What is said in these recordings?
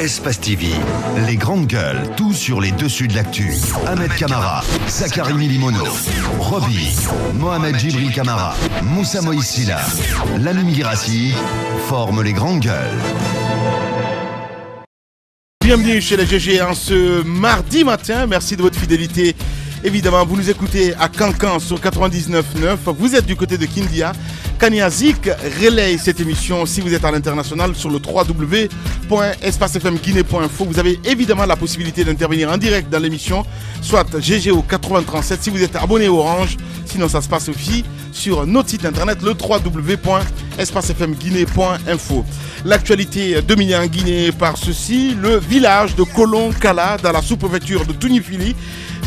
Espace TV, les grandes gueules, tout sur les dessus de l'actu. Ahmed Kamara, Zachary Milimono, Roby, Mohamed Djibril Kamara, Moussa Moïsila, Lamine Girassi forment les grandes gueules. Bienvenue chez les GG en ce mardi matin, merci de votre fidélité. Évidemment, vous nous écoutez à Cancan sur 99.9. Vous êtes du côté de Kindia. Kaniazik relaye cette émission si vous êtes à l'international sur le www.espacefmguinée.info. Vous avez évidemment la possibilité d'intervenir en direct dans l'émission, soit GG au 8037 si vous êtes abonné Orange. Sinon, ça se passe aussi sur notre site internet, le www.espacefmguinée.info. L'actualité dominée en Guinée par ceci, le village de Kolon-Kala dans la sous-préfecture de Tunifili,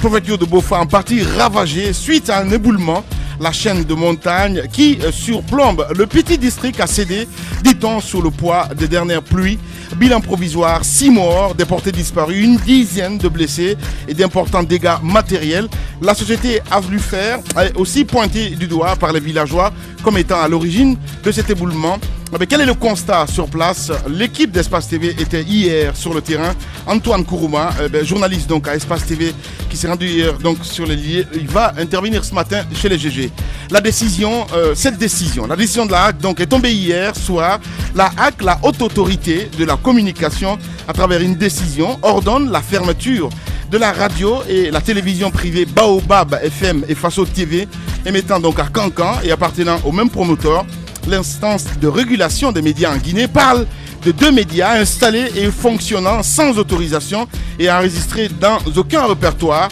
préfecture de Bofa en partie ravagée suite à un éboulement. La chaîne de montagne qui surplombe le petit district a cédé, dit-on, sous le poids des dernières pluies. Bilan provisoire, 6 morts, des portées disparues, une dizaine de blessés et d'importants dégâts matériels. La société a voulu faire, aussi pointé du doigt par les villageois comme étant à l'origine de cet éboulement. Mais quel est le constat sur place? L'équipe d'Espace TV était hier sur le terrain. Antoine Kourouma, journaliste donc à Espace TV, qui s'est rendu hier donc sur les lieux, il va intervenir ce matin chez les GG. La décision de la HAC donc est tombée hier soir. La HAC, la haute autorité de la communication, à travers une décision, ordonne la fermeture de la radio et la télévision privée Baobab FM et Faso TV, émettant donc à Cancan et appartenant au même promoteur. L'instance de régulation des médias en Guinée parle de 2 médias installés et fonctionnant sans autorisation et enregistrés dans aucun répertoire.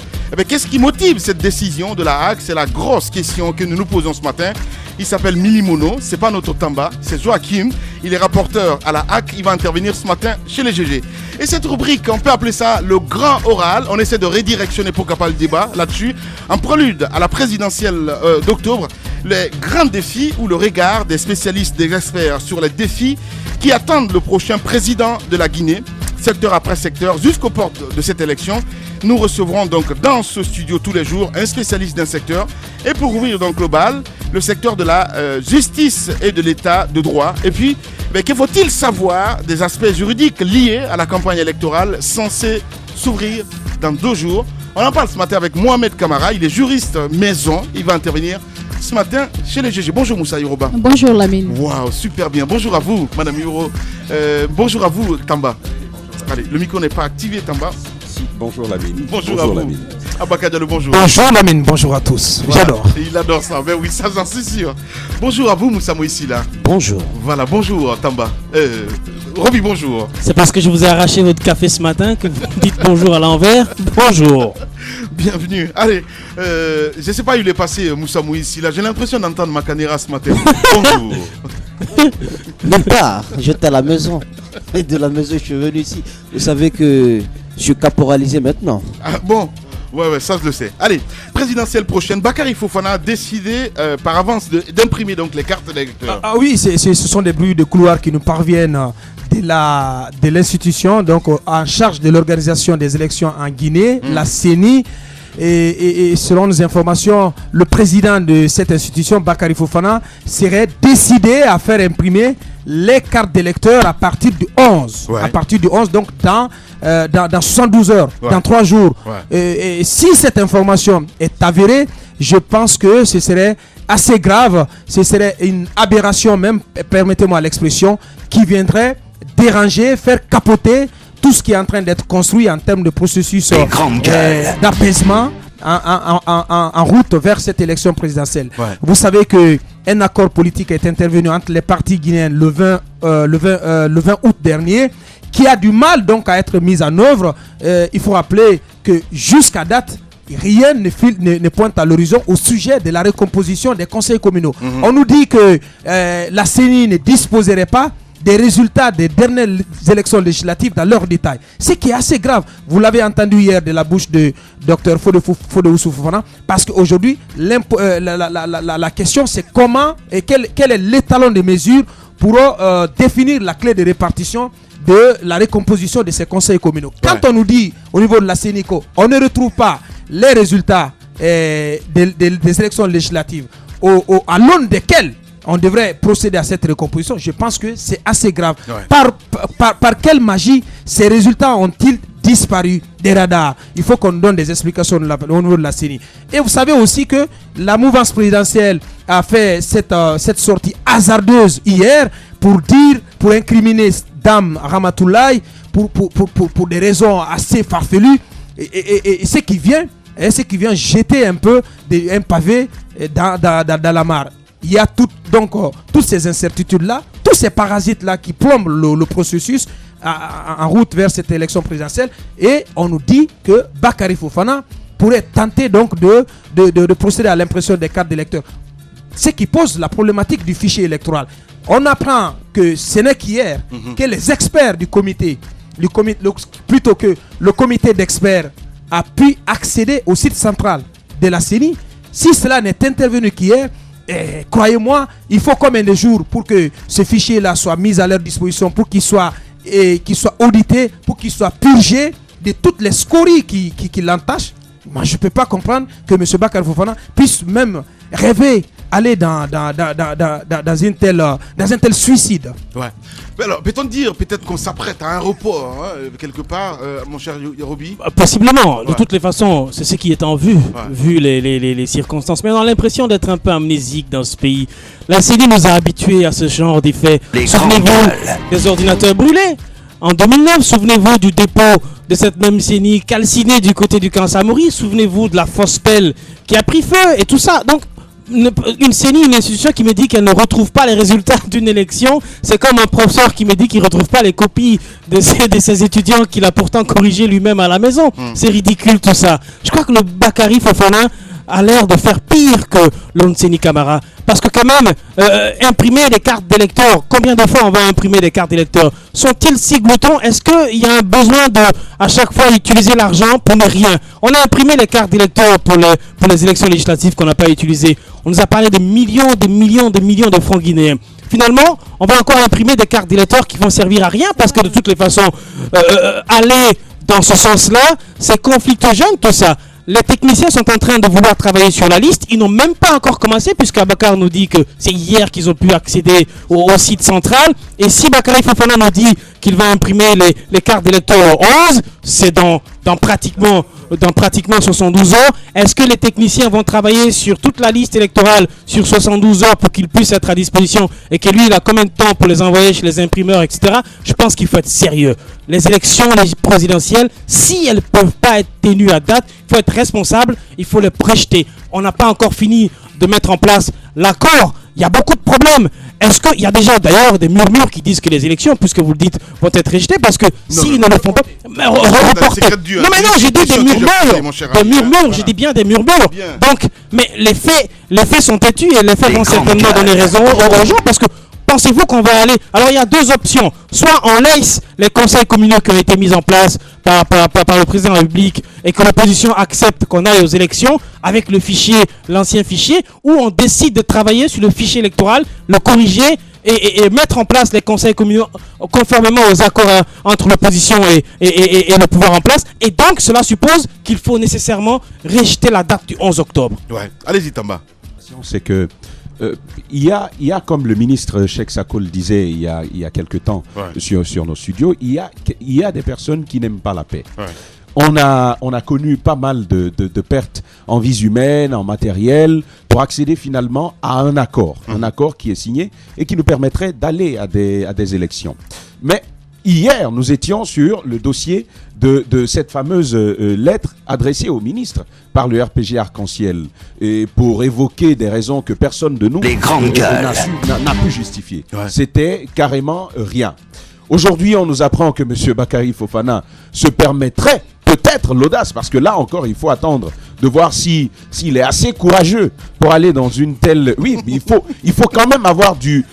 Qu'est-ce qui motive cette décision de la HAC? C'est la grosse question que nous nous posons ce matin. Il s'appelle Milimono, c'est pas notre Tamba, c'est Joachim. Il est rapporteur à la HAC, il va intervenir ce matin chez les GG. Et cette rubrique, on peut appeler ça le grand oral. On essaie de redirectionner pourquoi pas le débat là-dessus. En prélude à la présidentielle d'octobre, les grands défis ou le regard des spécialistes, des experts sur les défis qui attendent le prochain président de la Guinée, secteur après secteur, jusqu'aux portes de cette élection. Nous recevrons donc dans ce studio tous les jours un spécialiste d'un secteur. Et pour ouvrir donc le bal, le secteur de la justice et de l'état de droit. Et puis, que faut-il savoir des aspects juridiques liés à la campagne électorale censée s'ouvrir dans 2 jours? On en parle ce matin avec Mohamed Kamara, il est juriste maison, il va intervenir ce matin chez les GG. Bonjour Moussa Yoroba. Bonjour Lamine. Waouh, super bien. Bonjour à vous, Madame Yoro. Bonjour à vous, Tamba. Allez, le micro n'est pas activé, Tamba. Si, bonjour Lamine. Bonjour à vous. Lamine. Abakadja, bonjour. Bonjour Lamine, bonjour à tous. Voilà. J'adore. Il adore ça, ben oui, ça j'en suis sûr. Bonjour à vous, Moussa Moïsila. Bonjour. Voilà, bonjour Tamba. Roby, bonjour. C'est parce que je vous ai arraché votre café ce matin que vous dites bonjour à l'envers. Bonjour. Bienvenue. Allez, je ne sais pas où il est passé, Moussa Moïsila. J'ai l'impression d'entendre ma caméra ce matin. Bonjour. Nulle part, j'étais à la maison. Et de la maison, je suis venu ici. Vous savez que je suis caporalisé maintenant. Ah, bon, ouais, ça je le sais. Allez, présidentielle prochaine, Bakary Fofana a décidé par avance d'imprimer donc les cartes d'électeurs. Ah oui, ce sont des bruits de couloir qui nous parviennent de l'institution donc en charge de l'organisation des élections en Guinée, la CENI. Et selon nos informations, le président de cette institution, Bakary Fofana, serait décidé à faire imprimer les cartes d'électeurs à partir du 11. Ouais. À partir du 11, donc dans 72 heures, dans 3 jours. Ouais. Et si cette information est avérée, je pense que ce serait assez grave. Ce serait une aberration même, permettez-moi l'expression, qui viendrait déranger, faire capoter tout ce qui est en train d'être construit en termes de processus d'apaisement en route vers cette élection présidentielle. Ouais. Vous savez qu'un accord politique est intervenu entre les partis guinéens le 20 août dernier, qui a du mal donc à être mis en œuvre. Il faut rappeler que jusqu'à date, rien ne pointe à l'horizon au sujet de la recomposition des conseils communaux. On nous dit que la CENI ne disposerait pas des résultats des dernières élections législatives dans leur détail. Ce qui est assez grave. Vous l'avez entendu hier de la bouche de Dr Fodé Fofana, parce qu'aujourd'hui, la question c'est comment et quel est l'étalon de mesures pour définir la clé de répartition de la recomposition de ces conseils communaux. Quand on nous dit au niveau de la CENICO, on ne retrouve pas les résultats des élections législatives à l'aune desquelles on devrait procéder à cette recomposition, je pense que c'est assez grave. Ouais. Par quelle magie ces résultats ont-ils disparu des radars? Il faut qu'on donne des explications au niveau de la CENI. Et vous savez aussi que la mouvance présidentielle a fait cette sortie hasardeuse hier pour incriminer Dame Ramatoulaye pour des raisons assez farfelues et ce qui vient jeter un peu un pavé dans la mare. Il y a toutes ces incertitudes-là, tous ces parasites-là qui plombent le processus en route vers cette élection présidentielle, et on nous dit que Bakary Fofana pourrait tenter donc de procéder à l'impression des cartes d'électeurs. Ce qui pose la problématique du fichier électoral. On apprend que ce n'est qu'hier que les experts du comité, plutôt que le comité d'experts a pu accéder au site central de la CENI. Si cela n'est intervenu qu'hier, croyez-moi, il faut combien de jours pour que ce fichier-là soit mis à leur disposition, pour qu'il soit audité, pour qu'il soit purgé de toutes les scories qui l'entachent. Moi, je ne peux pas comprendre que M. Bakary Fofana puisse même rêver aller dans un tel suicide. Ouais. Mais alors, peut-on dire peut-être qu'on s'apprête à un report, quelque part, mon cher Roby? Possiblement. De toutes les façons, c'est ce qui est en vue, vu les circonstances. Mais on a l'impression d'être un peu amnésique dans ce pays. La CENI nous a habitués à ce genre d'effets. Souvenez-vous des ordinateurs brûlés. En 2009, souvenez-vous du dépôt de cette même CENI calcinée du côté du camp Samori. Souvenez-vous de la fausse pelle qui a pris feu et tout ça. Donc, une CENI, une institution qui me dit qu'elle ne retrouve pas les résultats d'une élection, c'est comme un professeur qui me dit qu'il ne retrouve pas les copies de ses étudiants qu'il a pourtant corrigé lui-même à la maison. C'est ridicule tout ça. Je crois que le Bakary Fofana a l'air de faire pire que l'Onseni Camara. Parce que quand même, imprimer des cartes d'électeurs, combien de fois on va imprimer des cartes d'électeurs? Sont-ils si gloutons? Est-ce qu'il y a un besoin de, à chaque fois, utiliser l'argent pour ne rien? On a imprimé les cartes d'électeurs pour les élections législatives qu'on n'a pas utilisées. On nous a parlé de millions de francs guinéens. Finalement, on va encore imprimer des cartes d'électeurs qui vont servir à rien parce que de toutes les façons, aller dans ce sens-là, c'est conflictogène tout ça. Les techniciens sont en train de vouloir travailler sur la liste. Ils n'ont même pas encore commencé puisque Abakar nous dit que c'est hier qu'ils ont pu accéder au site central. Et si Bakary Fofana nous dit qu'il va imprimer les cartes d'électeurs 11, c'est dans pratiquement 72 heures. Est-ce que les techniciens vont travailler sur toute la liste électorale sur 72 heures pour qu'ils puissent être à disposition et que lui, il a combien de temps pour les envoyer chez les imprimeurs, etc. Je pense qu'il faut être sérieux. Les élections présidentielles, si elles ne peuvent pas être tenues à date, il faut être responsable, il faut les projeter. On n'a pas encore fini de mettre en place l'accord. Il y a beaucoup de problèmes. Est-ce qu'il y a déjà d'ailleurs des murmures qui disent que les élections, puisque vous le dites, vont être rejetées parce que s'ils ne le font pas... Mais reporter. Non mais non, j'ai dit des murmures. J'ai dit bien des murmures. Donc, mais les faits sont têtus et les faits vont certainement donner raison aux gens parce que pensez-vous qu'on va aller... Alors il y a deux options. Soit on laisse les conseils communaux qui ont été mis en place par le président de la République et que l'opposition accepte qu'on aille aux élections avec le fichier, l'ancien fichier, ou on décide de travailler sur le fichier électoral, le corriger et mettre en place les conseils communaux conformément aux accords entre l'opposition et le pouvoir en place. Et donc cela suppose qu'il faut nécessairement rejeter la date du 11 octobre. Ouais. Allez-y Tamba. C'est que il y a, comme le ministre Cheikh Sako le disait il y a quelque temps sur nos studios, il y a des personnes qui n'aiment pas la paix. Ouais. On a connu pas mal de pertes en vies humaines, en matériel, pour accéder finalement à un accord qui est signé et qui nous permettrait d'aller à des élections. Mais hier, nous étions sur le dossier de cette fameuse lettre adressée au ministre par le RPG Arc-en-Ciel et pour évoquer des raisons que personne de nous n'a pu justifier. Ouais. C'était carrément rien. Aujourd'hui, on nous apprend que M. Bakary Fofana se permettrait peut-être l'audace, parce que là encore, il faut attendre de voir s'il est assez courageux pour aller dans une telle... Oui, mais il faut quand même avoir du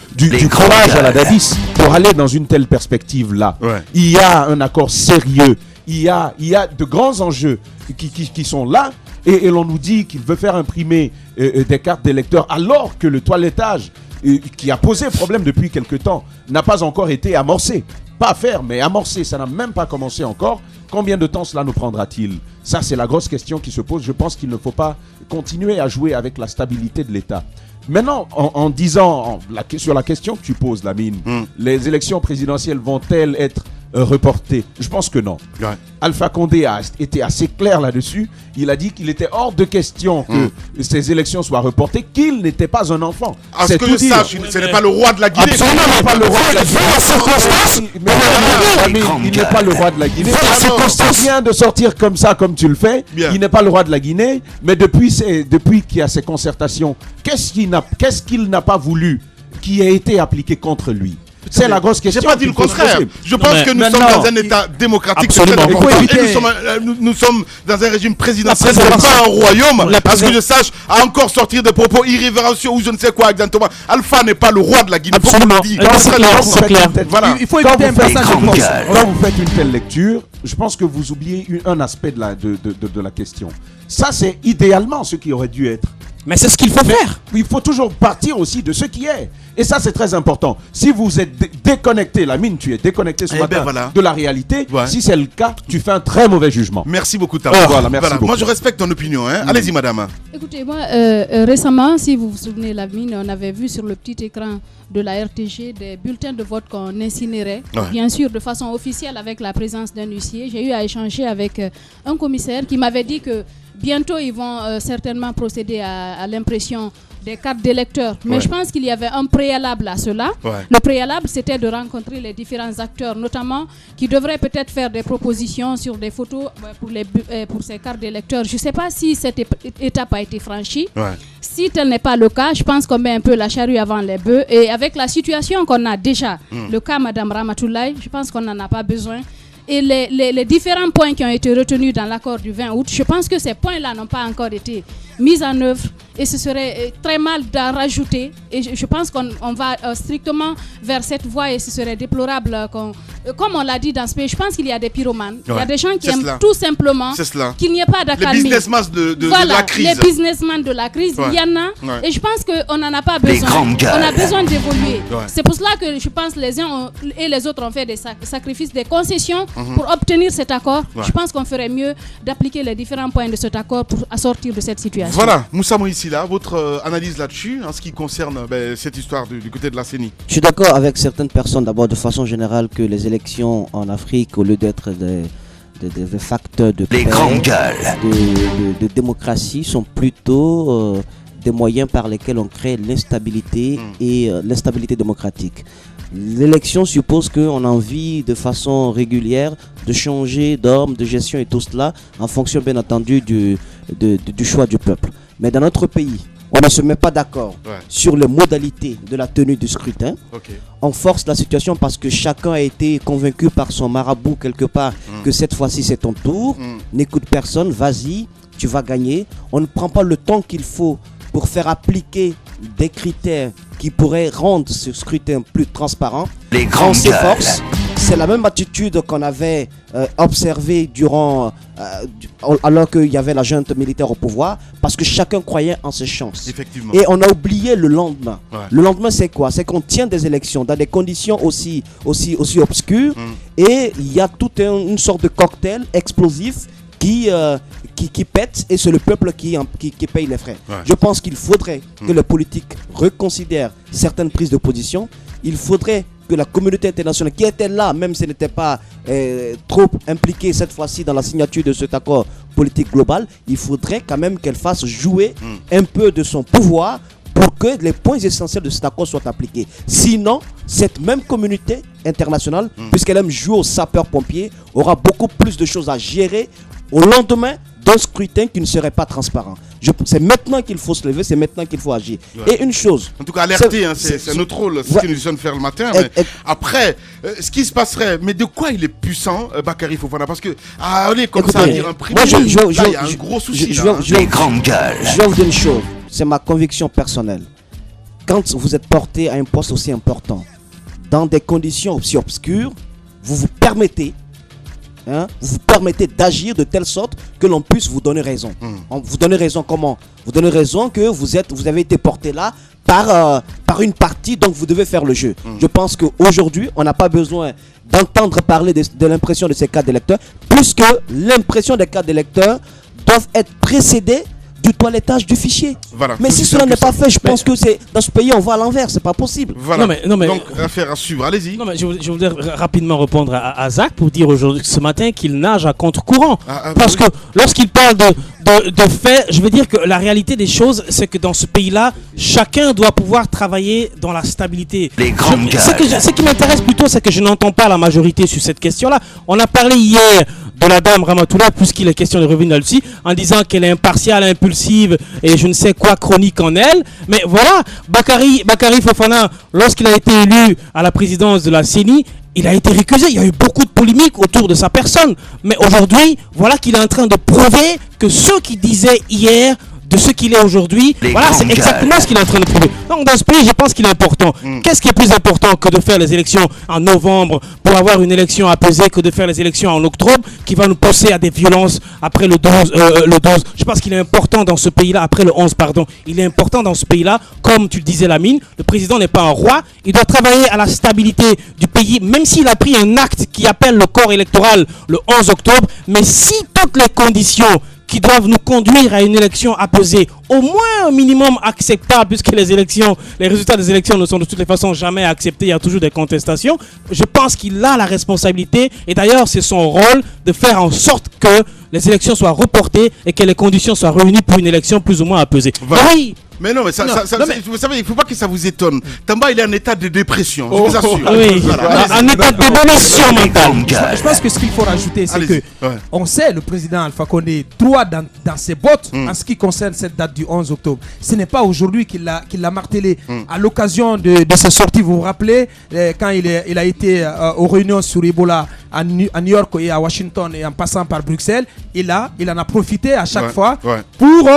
courage à la Dadis pour aller dans une telle perspective-là. Ouais. Il y a un accord sérieux, il y a de grands enjeux qui sont là, et l'on nous dit qu'il veut faire imprimer des cartes d'électeurs alors que le toilettage qui a posé problème depuis quelque temps n'a pas encore été amorcé. Pas à faire, mais amorcé, ça n'a même pas commencé encore. Combien de temps cela nous prendra-t-il? Ça, c'est la grosse question qui se pose. Je pense qu'il ne faut pas continuer à jouer avec la stabilité de l'État. Maintenant, en disant, sur la question que tu poses, Lamine, les élections présidentielles vont-elles être reporter. Je pense que non. Ouais. Alpha Condé a été assez clair là-dessus. Il a dit qu'il était hors de question que ces élections soient reportées, qu'il n'était pas un enfant. À ce que je sache, ce n'est pas le roi de la Guinée. Absolument, il n'est pas le roi de la Guinée. Il n'est pas le roi de la Guinée. Il vient de sortir comme ça, comme tu le fais. Bien. Il n'est pas le roi de la Guinée. Mais depuis qu'il y a ces concertations, qu'est-ce qu'il n'a pas voulu qui a été appliqué contre lui? C'est la grosse question. Je n'ai pas dit le contraire. Je pense que nous sommes dans un État démocratique. Absolument. Et nous sommes dans un régime présidentiel, ce n'est pas un royaume. À ce que je sache, à encore sortir des propos irrévérencieux ou je ne sais quoi exactement. Alpha n'est pas le roi de la Guinée. Absolument. C'est clair. Voilà. Il faut éviter un passage de force. Quand vous faites une telle lecture, je pense que vous oubliez un aspect de la question. Ça, c'est idéalement ce qui aurait dû être. Mais c'est ce qu'il faut faire. Il faut toujours partir aussi de ce qui est. Et ça, c'est très important. Si vous êtes déconnecté, Lamine, tu es déconnecté ce matin de la réalité, si c'est le cas, tu fais un très mauvais jugement. Merci beaucoup, Tao. Merci beaucoup. Moi, je respecte ton opinion. Allez-y, madame. Écoutez, moi, récemment, si vous vous souvenez, Lamine, on avait vu sur le petit écran de la RTG des bulletins de vote qu'on incinérait, bien sûr, de façon officielle avec la présence d'un huissier. J'ai eu à échanger avec un commissaire qui m'avait dit que bientôt, ils vont certainement procéder à l'impression des cartes d'électeurs. Mais je pense qu'il y avait un préalable à cela. Le préalable, c'était de rencontrer les différents acteurs, notamment qui devraient peut-être faire des propositions sur des photos pour ces cartes d'électeurs. Je ne sais pas si cette étape a été franchie. Si tel n'est pas le cas, je pense qu'on met un peu la charrue avant les bœufs. Et avec la situation qu'on a déjà, le cas Mme Ramatoulaye, je pense qu'on n'en a pas besoin. Et les différents points qui ont été retenus dans l'accord du 20 août, je pense que ces points-là n'ont pas encore été mis en œuvre et ce serait très mal d'en rajouter. Et je pense qu'on va strictement vers cette voie et ce serait déplorable. Comme on l'a dit dans ce pays, je pense qu'il y a des pyromanes. Il y a des gens qui aiment tout simplement qu'il n'y ait pas d'accalmie. Les businessmen de la crise. Les businessmen de la crise, il y en a. Et je pense qu'on n'en a pas besoin. On a besoin d'évoluer. C'est pour cela que je pense que les uns et les autres ont fait des sacrifices, des concessions pour obtenir cet accord. Je pense qu'on ferait mieux d'appliquer les différents points de cet accord pour sortir de cette situation. Voilà, Moussa Moïsila, votre analyse là-dessus en ce qui concerne cette histoire du côté de la CENI. Je suis d'accord avec certaines personnes, d'abord de façon générale, que les élections en Afrique, au lieu d'être des facteurs de paix, de démocratie, sont plutôt des moyens par lesquels on crée l'instabilité et l'instabilité démocratique. L'élection suppose qu'on a envie de façon régulière de changer d'ordre, de gestion et tout cela en fonction bien entendu du choix du peuple. Mais dans notre pays, on ne se met pas d'accord sur les modalités de la tenue du scrutin. On force la situation parce que chacun a été convaincu par son marabout quelque part que cette fois-ci c'est ton tour. N'écoute personne, vas-y, tu vas gagner. On ne prend pas le temps qu'il faut pour faire appliquer des critères qui pourraient rendre ce scrutin plus transparent. On s'efforce. C'est la même attitude qu'on avait observée durant, alors qu'il y avait la junte militaire au pouvoir, parce que chacun croyait en ses chances. Effectivement. Et on a oublié le lendemain. Le lendemain, c'est quoi? C'est qu'on tient des élections dans des conditions aussi obscures, et il y a toute une sorte de cocktail explosif qui pète, et c'est le peuple qui paye les frais. Je pense qu'il faudrait que les politiques reconsidèrent certaines prises de position. Il faudrait que la communauté internationale, qui était là, même si elle n'était pas trop impliquée cette fois-ci dans la signature de cet accord politique global, il faudrait quand même qu'elle fasse jouer un peu de son pouvoir pour que les points essentiels de cet accord soient appliqués. Sinon, cette même communauté internationale, puisqu'elle aime jouer aux sapeurs-pompiers, aura beaucoup plus de choses à gérer au lendemain d'un scrutin qui ne serait pas transparent. C'est maintenant qu'il faut se lever, c'est maintenant qu'il faut agir. Et une chose... En tout cas, alerter, c'est notre rôle, c'est ce que nous sommes faire le matin. Mais après, ce qui se passerait, mais de quoi il est puissant, Bakary Fofana? Parce que, allez, comme ça, à dire un prix, il y a un gros souci. Les grandes gueules. Je vais vous dire une chose, c'est ma conviction personnelle. Quand vous êtes porté à un poste aussi important, dans des conditions aussi obscures, vous permettez d'agir de telle sorte que l'on puisse vous donner raison. Vous donnez raison comment? Vous donnez raison que vous avez été porté là par une partie, donc vous devez faire le jeu. Je pense qu'aujourd'hui, on n'a pas besoin d'entendre parler de l'impression de ces cartes d'électeurs, puisque l'impression des cartes d'électeurs doivent être précédées du toilettage du fichier. Voilà, mais si cela n'est pas fait, je pense que dans ce pays, on va à l'envers. C'est pas possible. Voilà. Non, mais, donc, affaire à suivre. Allez-y. Non, mais je voudrais rapidement répondre à Zach pour dire aujourd'hui, ce matin, qu'il nage à contre-courant. Parce que lorsqu'il parle de faits, je veux dire que la réalité des choses, c'est que dans ce pays-là, chacun doit pouvoir travailler dans la stabilité. Ce qui m'intéresse plutôt, c'est que je n'entends pas la majorité sur cette question-là. On a parlé hier de la dame Ramatoula, puisqu'il est question de revenir là-dessus, en disant qu'elle est impartiale, impulsive et je ne sais quoi chronique en elle. Mais voilà, Bakary Fofana, lorsqu'il a été élu à la présidence de la CENI, il a été récusé. Il y a eu beaucoup de polémiques autour de sa personne. Mais aujourd'hui, voilà qu'il est en train de prouver que ceux qui disaient hier de ce qu'il est aujourd'hui, voilà, c'est exactement ce qu'il est en train de prouver. Donc dans ce pays, je pense qu'il est important. Qu'est-ce qui est plus important que de faire les élections en novembre pour avoir une élection apaisée, que de faire les élections en octobre qui va nous pousser à des violences après le 12. Je pense qu'il est important dans ce pays-là, après le 11, pardon. Il est important dans ce pays-là, comme tu le disais Lamine, le président n'est pas un roi, il doit travailler à la stabilité du pays, même s'il a pris un acte qui appelle le corps électoral le 11 octobre, mais si toutes les conditions qui doivent nous conduire à une élection apaisée, au moins un minimum acceptable, puisque les résultats des élections ne sont de toutes les façons jamais acceptés, il y a toujours des contestations. Je pense qu'il a la responsabilité, et d'ailleurs c'est son rôle, de faire en sorte que les élections soient reportées et que les conditions soient réunies pour une élection plus ou moins apaisée. Voilà. Oui. Mais non, mais vous savez, il ne faut pas que ça vous étonne. Tamba, il est en état de dépression, je vous assure. Oui, voilà. En état de dépression mentale. Je pense que ce qu'il faut rajouter, c'est que on sait, le président Alpha Condé droit dans ses bottes en ce qui concerne cette date du 11 octobre. Ce n'est pas aujourd'hui qu'il l'a martelé. À l'occasion de sa sortie, vous vous rappelez, quand il a été aux réunions sur Ebola à New York et à Washington et en passant par Bruxelles, il en a profité à chaque fois pour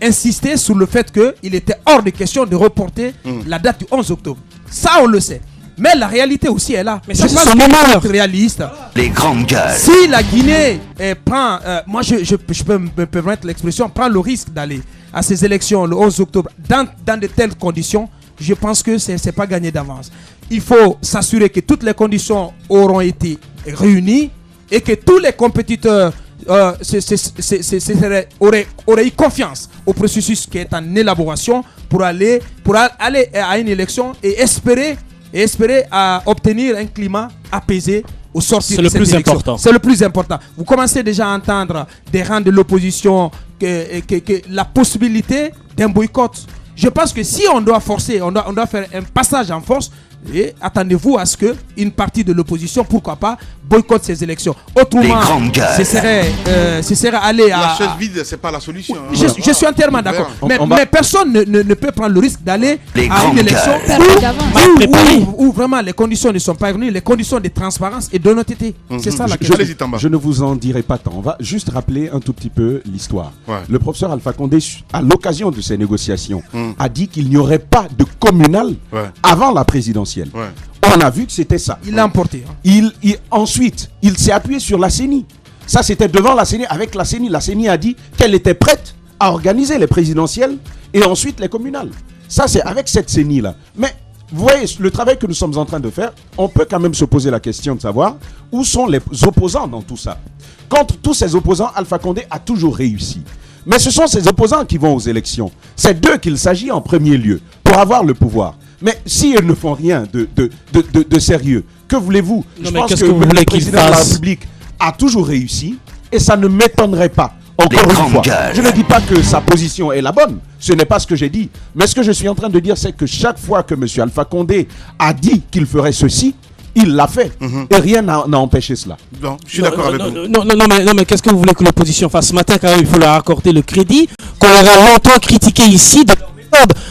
insister sur le fait qu'il était hors de question de reporter la date du 11 octobre. Ça, on le sait. Mais la réalité aussi est là. Mais ça, c'est son honneur. Réaliste. Les grandes gueules. Si la Guinée prend, moi je peux me permettre l'expression, prend le risque d'aller à ces élections le 11 octobre dans de telles conditions, je pense que c'est pas gagné d'avance. Il faut s'assurer que toutes les conditions auront été réunies et que tous les compétiteurs auraient eu confiance au processus qui est en élaboration pour aller à une élection et espérer à obtenir un climat apaisé au sortir de cette élection. C'est le plus important. Vous commencez déjà à entendre des rangs de l'opposition que la possibilité d'un boycott. Je pense que si on doit forcer, on doit faire un passage en force, et attendez-vous à ce qu'une partie de l'opposition, pourquoi pas, boycotte ces élections. Autrement, ce serait aller à... La chaise vide, c'est pas la solution. Je suis entièrement d'accord. Mais personne ne peut prendre le risque d'aller à une élection où vraiment les conditions ne sont pas réunies, les conditions de transparence et d'honnêteté. C'est ça la question. Je ne vous en dirai pas tant. On va juste rappeler un tout petit peu l'histoire. Le professeur Alpha Condé, à l'occasion de ces négociations, a dit qu'il n'y aurait pas de communal avant la présidentielle. On a vu que c'était ça. Il l'a emporté. Ensuite, il s'est appuyé sur la CENI. Ça, c'était devant la CENI. Avec la CENI, la CENI a dit qu'elle était prête à organiser les présidentielles et ensuite les communales. Ça, c'est avec cette CENI-là. Mais vous voyez, le travail que nous sommes en train de faire, on peut quand même se poser la question de savoir où sont les opposants dans tout ça. Contre tous ces opposants, Alpha Condé a toujours réussi. Mais ce sont ces opposants qui vont aux élections. C'est d'eux qu'il s'agit en premier lieu pour avoir le pouvoir. Mais si ils ne font rien de sérieux, que voulez-vous? Je pense que le président de la République a toujours réussi et ça ne m'étonnerait pas. Encore une fois, je ne dis pas que sa position est la bonne. Ce n'est pas ce que j'ai dit. Mais ce que je suis en train de dire, c'est que chaque fois que M. Alpha Condé a dit qu'il ferait ceci, il l'a fait. Et rien n'a empêché cela. Non, je suis d'accord avec vous. Non, mais qu'est-ce que vous voulez que l'opposition fasse ce matin? Quand même, il faut leur accorder le crédit qu'on aura longtemps critiqué ici.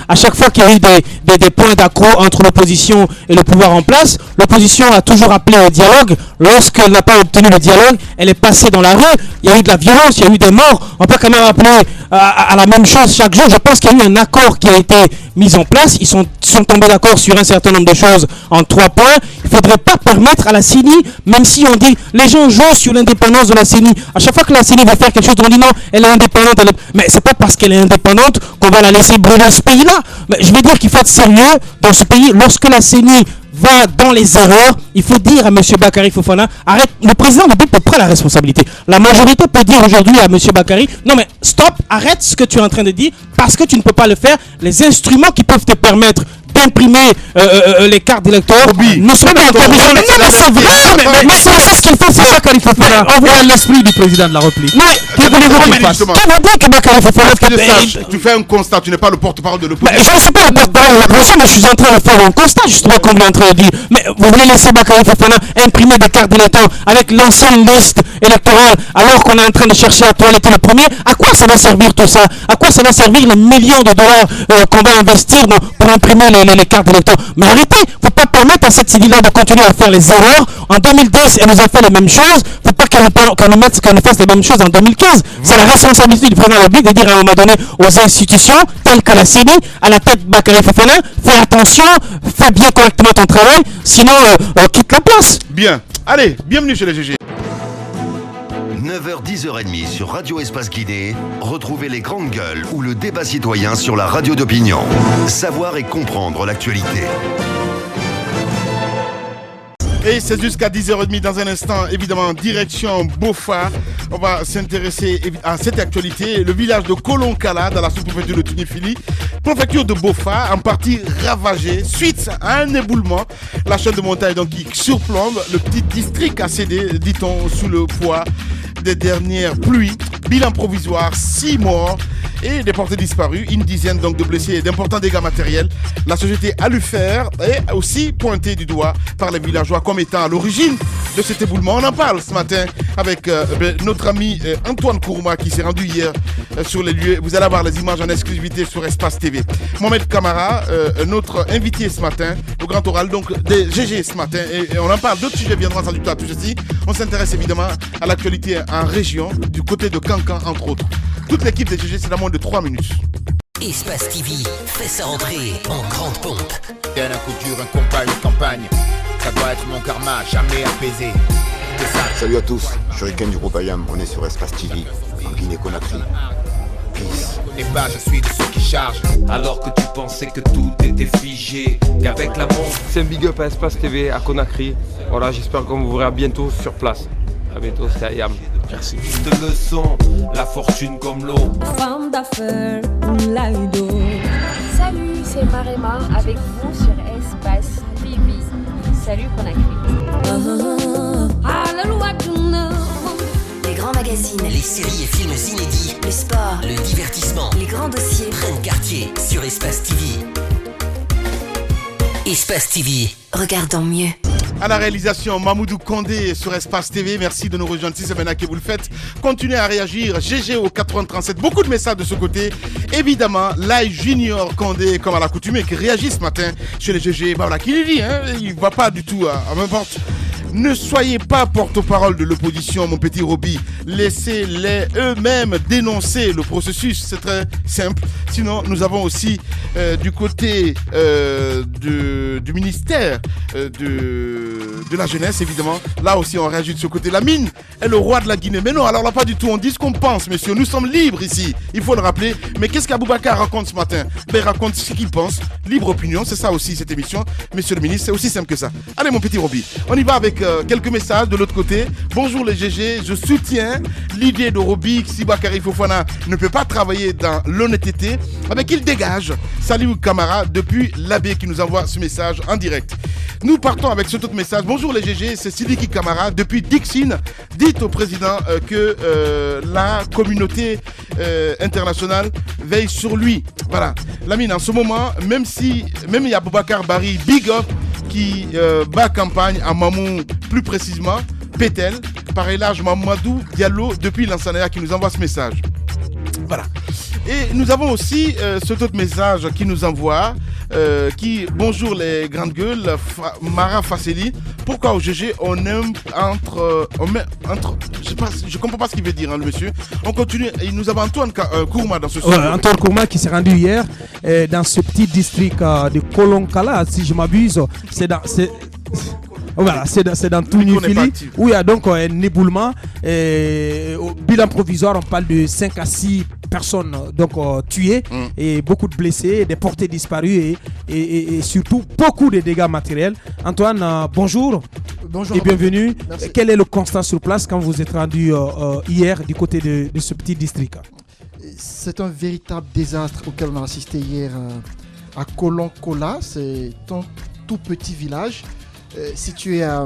À chaque fois qu'il y a eu des points d'accroc entre l'opposition et le pouvoir en place, l'opposition a toujours appelé au dialogue. Lorsqu'elle n'a pas obtenu le dialogue, elle est passée dans la rue. Il y a eu de la violence, il y a eu des morts. On peut quand même appeler à la même chose chaque jour. Je pense qu'il y a eu un accord qui a été mis en place. Ils sont tombés d'accord sur un certain nombre de choses en 3 points. Il ne faudrait pas permettre à la CENI, même si on dit, les gens jouent sur l'indépendance de la CENI. À chaque fois que la CENI va faire quelque chose, on dit non, elle est indépendante. Mais c'est pas parce qu'elle est indépendante qu'on va la laisser brûler ce pays-là. Mais je veux dire qu'il faut être sérieux dans ce pays. Lorsque la CENI va dans les erreurs, il faut dire à M. Bakary Fofana, arrête, le président de République prend la responsabilité. La majorité peut dire aujourd'hui à M. Bakary, non mais stop, arrête ce que tu es en train de dire, parce que tu ne peux pas le faire. Les instruments qui peuvent te permettre d'imprimer les cartes d'électeurs nous sommes en condition de... C'est vrai, mais c'est ce qu'il fait, c'est Bakary Fofana. On voit l'esprit du président de la République. Mais que voulez-vous qu'il fasse? Que Bakary Fofana... Tu fais un constat, tu n'es pas le porte-parole de l'opposition. Je ne suis pas le porte-parole de l'opposition, mais je suis en train de faire un constat, justement, comme vous êtes en train de dire. Mais vous voulez laisser Bakary Fofana imprimer des cartes d'électeurs avec l'ancienne liste électorale, alors qu'on est en train de chercher à toiletter le premier? À quoi ça va servir tout ça? À quoi ça va servir les millions de dollars qu'on va investir pour imprimer les cartes d'électeurs? Mais arrêtez, il ne faut pas permettre à cette CIDI-là de continuer à faire les erreurs. En 2012, elle nous a fait les mêmes choses. Il ne faut pas qu'on nous fasse les mêmes choses en 2015. C'est la responsabilité du président de la République de dire à un moment donné aux institutions, telles qu'à la CIDI, à la tête de Bakary Fofana, fais attention, fais bien correctement ton travail, sinon quitte la place. Bien. Allez, bienvenue chez les GG. 9h, 10h30 sur Radio Espace Guidé, retrouvez les grandes gueules ou le débat citoyen sur la radio d'opinion. Savoir et comprendre l'actualité. Et c'est jusqu'à 10h30 dans un instant, évidemment, direction Bofa. On va s'intéresser à cette actualité. Le village de Kolonkala, dans la sous-préfecture de Tunifili, préfecture de Bofa, en partie ravagée suite à un éboulement. La chaîne de montagne donc, qui surplombe le petit district a cédé, dit-on, sous le poids des dernières pluies. Bilan provisoire, 6 morts et des portées disparues, une dizaine donc de blessés et d'importants dégâts matériels. La société Alufer est aussi pointée du doigt par les villageois comme étant à l'origine de cet éboulement. On en parle ce matin avec notre ami Antoine Kourma qui s'est rendu hier sur les lieux. Vous allez avoir les images en exclusivité sur Espace TV. Mohamed Kamara, notre invité ce matin, au grand oral donc des GG ce matin. Et on en parle, d'autres sujets viendront sans doute à tout ceci. On s'intéresse évidemment à l'actualité en région, du côté de Cancan entre autres. Toute l'équipe des GG, c'est dans moins de 3 minutes. Espace TV fait sa rentrée en grande pompe. Tel un coup dur, un combat, une campagne. Ça doit être mon karma, jamais apaisé. Salut à tous, Shuriken du groupe IAM, on est sur Espace TV, en Guinée-Conakry. Peace. Et bah je suis de ceux qui chargent. Alors que tu pensais que tout était figé, qu'avec la bombe. C'est un big up à Espace TV à Conakry. Voilà, j'espère qu'on vous verra bientôt sur place. À bientôt, c'est IAM. Merci. De leçon, la fortune comme l'eau. Femme d'affaires, Laido. Salut, c'est Marema avec vous sur Espace TV. Salut Conakry. Les grands magazines, les séries et films inédits, le sport, le divertissement, les grands dossiers prennent quartier sur Espace TV. Espace TV, regardons mieux. À la réalisation, Mamoudou Kondé sur Espace TV. Merci de nous rejoindre si c'est maintenant que vous le faites. Continuez à réagir. GG au 8037. Beaucoup de messages de ce côté. Évidemment, Lai Junior Kondé, comme à l'accoutumée, qui réagit ce matin chez les GG. Bah voilà, qui le dit, hein, il ne va pas du tout à n'importe. Ne soyez pas porte-parole de l'opposition, mon petit Roby. Laissez-les eux-mêmes dénoncer le processus. C'est très simple. Sinon, nous avons aussi du côté du ministère de la jeunesse, évidemment. Là aussi, on réagit de ce côté. La mine est le roi de la Guinée. Mais non, alors là, pas du tout. On dit ce qu'on pense, messieurs. Nous sommes libres ici. Il faut le rappeler. Mais qu'est-ce qu'Aboubacar raconte ce matin? Ben, il raconte ce qu'il pense. Libre opinion, c'est ça aussi, cette émission. Monsieur le ministre, c'est aussi simple que ça. Allez, mon petit Roby. On y va avec quelques messages de l'autre côté. Bonjour les GG, je soutiens l'idée de Roby si Bakary Fofana ne peut pas travailler dans l'honnêteté, mais qu'il dégage. Salut Kamara depuis l'Abbé qui nous envoie ce message en direct. Nous partons avec cet autre message. Bonjour les GG, c'est Sidiki Kamara depuis Dixine. Dites au président que la communauté internationale veille sur lui. Voilà. Lamine, en ce moment, même il y a Boubacar Bari, big up, qui bat campagne à Mamou, plus précisément, Pétel, par Elhaj Mamadou Diallo depuis l'Ansanaïa qui nous envoie ce message. Voilà. Et nous avons aussi cet autre message qui nous envoie, bonjour les grandes gueules, Mara Fasseli. Pourquoi au GG on aime je comprends pas ce qu'il veut dire, hein, le monsieur. On continue, et nous avons Antoine Kourma dans ce sujet. Antoine Kourma qui s'est rendu hier dans ce petit district de Kolonkala, si je m'abuse. Voilà, c'est dans Tunifili où il y a donc un éboulement. Au bilan provisoire, on parle de 5 à 6 personnes donc tuées et beaucoup de blessés, des portées disparues et surtout beaucoup de dégâts matériels. Antoine, bonjour. Bonjour et bienvenue. Merci. Quel est le constat sur place quand vous êtes rendu hier du côté de ce petit district? C'est un véritable désastre auquel on a assisté hier à Kolon-Kola. C'est un tout petit village situé à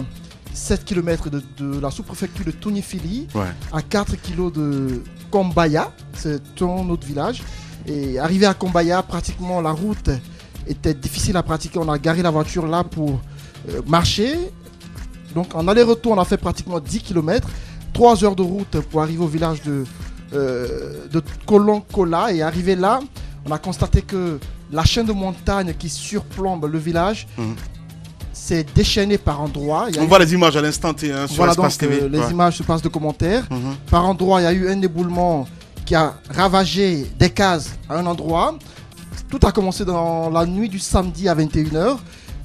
7 km de la sous-préfecture de Tunifili, à 4 km de Kombaya. C'est un autre village. Et arrivé à Kombaya, pratiquement la route était difficile à pratiquer. On a garé la voiture là pour marcher. Donc en aller-retour, on a fait pratiquement 10 km, 3 heures de route pour arriver au village de Kolon-Kola. Et arrivé là, on a constaté que la chaîne de montagne qui surplombe le village s'est déchaînée par endroits. On voit les images à l'instant T sur Espace TV. Les images se passent de commentaires. Par endroits, il y a eu un éboulement qui a ravagé des cases à un endroit. Tout a commencé dans la nuit du samedi à 21h.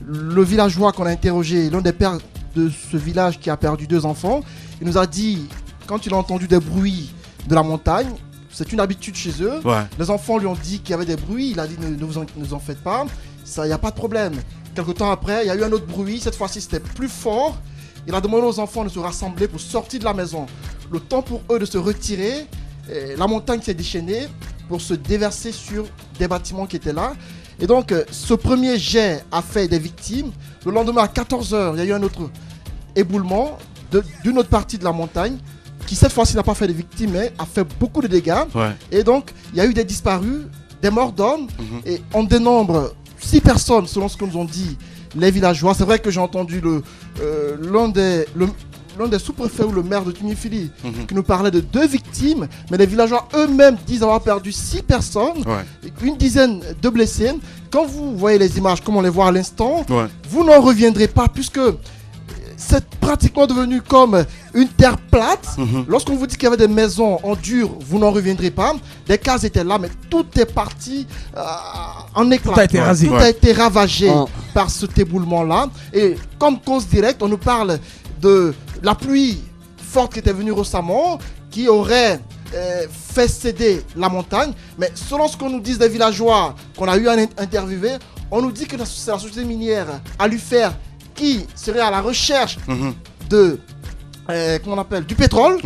Le villageois qu'on a interrogé, l'un des pères de ce village qui a perdu 2 enfants, il nous a dit, quand il a entendu des bruits de la montagne, c'est une habitude chez eux. Les enfants lui ont dit qu'il y avait des bruits. Il a dit ne vous en faites pas, il n'y a pas de problème. Quelque temps après, il y a eu un autre bruit. Cette fois-ci, c'était plus fort. Il a demandé aux enfants de se rassembler pour sortir de la maison. Le temps pour eux de se retirer. La montagne s'est déchaînée pour se déverser sur des bâtiments qui étaient là. Et donc, ce premier jet a fait des victimes. Le lendemain, à 14h, il y a eu un autre éboulement d'une autre partie de la montagne qui, cette fois-ci, n'a pas fait de victimes, mais a fait beaucoup de dégâts. Et donc, il y a eu des disparus, des morts d'hommes. Et on dénombre 6 personnes, selon ce que nous ont dit les villageois. C'est vrai que j'ai entendu l'un des sous-préfets ou le maire de Tunifili qui nous parlait de 2 victimes, mais les villageois eux-mêmes disent avoir perdu 6 personnes, une dizaine de blessés. Quand vous voyez les images comme on les voit à l'instant, vous n'en reviendrez pas puisque c'est pratiquement devenu comme une terre plate. Lorsqu'on vous dit qu'il y avait des maisons en dur, vous n'en reviendrez pas. Les cases étaient là, mais tout est parti en éclats. Tout a été rasé. Tout a été ravagé par cet éboulement-là. Et comme cause directe, on nous parle de la pluie forte qui était venue récemment, qui aurait fait céder la montagne. Mais selon ce qu'on nous dit des villageois qu'on a eu à interviewer, on nous dit que c'est la société minière Alufer qui serait à la recherche de du pétrole,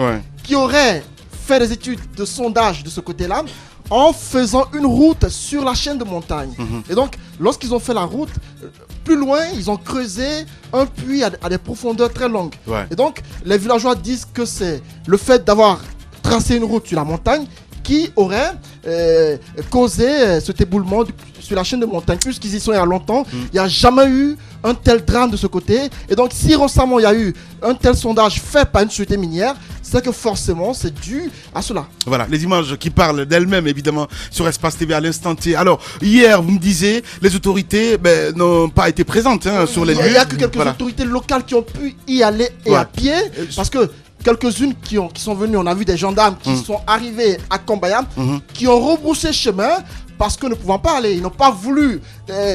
qui aurait fait des études de sondage de ce côté-là en faisant une route sur la chaîne de montagne. Et donc, lorsqu'ils ont fait la route, plus loin, ils ont creusé un puits à des profondeurs très longues. Et donc, les villageois disent que c'est le fait d'avoir tracé une route sur la montagne qui aurait causé cet éboulement sur la chaîne de montagne. Puisqu'ils y sont il y a longtemps, il n'y a jamais eu un tel drame de ce côté. Et donc, si récemment il y a eu un tel sondage fait par une société minière, c'est que forcément c'est dû à cela. Voilà, les images qui parlent d'elles-mêmes évidemment sur Espace TV à l'instant T. Alors, hier, vous me disiez, les autorités n'ont pas été présentes sur les lieux. Il n'y a que quelques autorités locales qui ont pu y aller et à pied, parce que quelques-unes qui sont venues, on a vu des gendarmes qui sont arrivés à Kombaya, qui ont rebroussé chemin parce que ne pouvant pas aller. Ils n'ont pas voulu